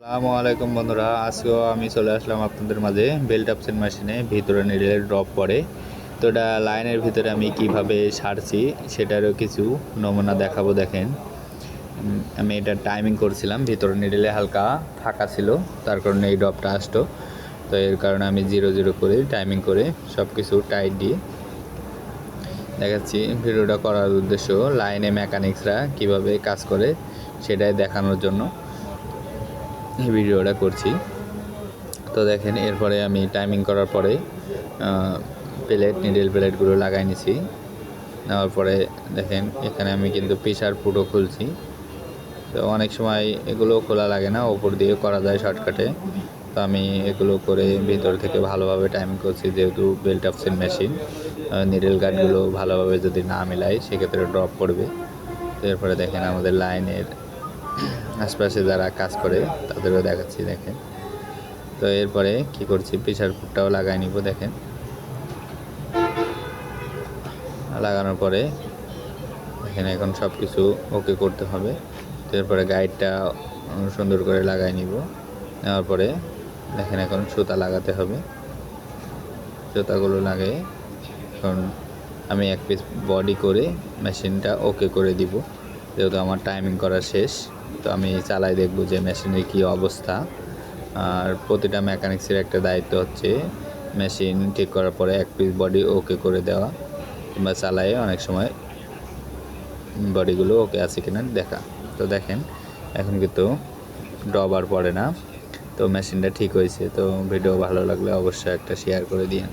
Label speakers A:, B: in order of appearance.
A: আসসালামু আলাইকুম বন্ধুরা, আজকেও আমি চলে আসলাম আপনাদের মাঝে বেল্ট আপসেন মেশিনে ভিতরে নিডেলের ড্রপ পড়ে। তো এটা লাইনের ভিতরে আমি কিভাবে সারছি সেটারও কিছু নমুনা দেখাবো। দেখেন, আমি এটা টাইমিং করছিলাম, ভিতরে নিডেলে হালকা ফাঁকা ছিল, তার কারণে এই ড্রপটা আসতো। তো এর কারণে আমি 0-0 করে টাইমিং করে সব কিছু টাইট দিয়ে দেখাচ্ছি। ভিডিওটা করার উদ্দেশ্য লাইনে মেকানিক্সরা কিভাবে কাজ করে সেটাই দেখানোর জন্য এই ভিডিওটা করছি। তো দেখেন, এরপরে আমি টাইমিং করার পরে নিডেল প্লেটগুলো লাগাই নিছি। নেওয়ার পরে দেখেন, এখানে আমি কিন্তু প্রেসার ফুটও খুলছি। তো অনেক সময় এগুলো খোলা লাগে না, ওপর দিয়ে করা যায় শর্টকাটে। তো আমি এগুলো করে ভিতর থেকে ভালোভাবে টাইমিং করছি, যেহেতু বেল্ট আপসেন মেশিন, নিডেল গার্ডগুলো ভালোভাবে যদি না মেলাই সেক্ষেত্রে ড্রপ পড়বে। তো এরপরে দেখেন, আমাদের লাইনের আশপাশে যারা কাজ করে তাদেরও দেখাচ্ছি। দেখেন, তো এরপরে কি করছি, প্রেসার ফুটটাও লাগাই নিব। দেখেন, লাগানোর পরে এখানে এখন সব কিছু ওকে করতে হবে। তো এরপরে গাইডটা সুন্দর করে লাগাই নিব। নেওয়ার পরে দেখেন, এখন সুতা লাগাতে হবে। সুতাগুলো লাগে এখন আমি এক পিস বডি করে মেশিনটা ওকে করে দিব, যেহেতু আমার টাইমিং করা শেষ। তো আমি চালাই দেখব যে মেশিনের কী অবস্থা। আর প্রতিটা মেকানিক্সের একটা দায়িত্ব হচ্ছে মেশিন ঠিক করার পরে এক পিস বডি ওকে করে দেওয়া, কিংবা চালায়ে অনেক সময় বডিগুলো ওকে আছে কিনা দেখা। তো দেখেন, এখন কিন্তু ড্রপ আর পড়ে না। তো মেশিনটা ঠিক হয়েছে। তো ভিডিও ভালো লাগলে অবশ্যই একটা শেয়ার করে দিন।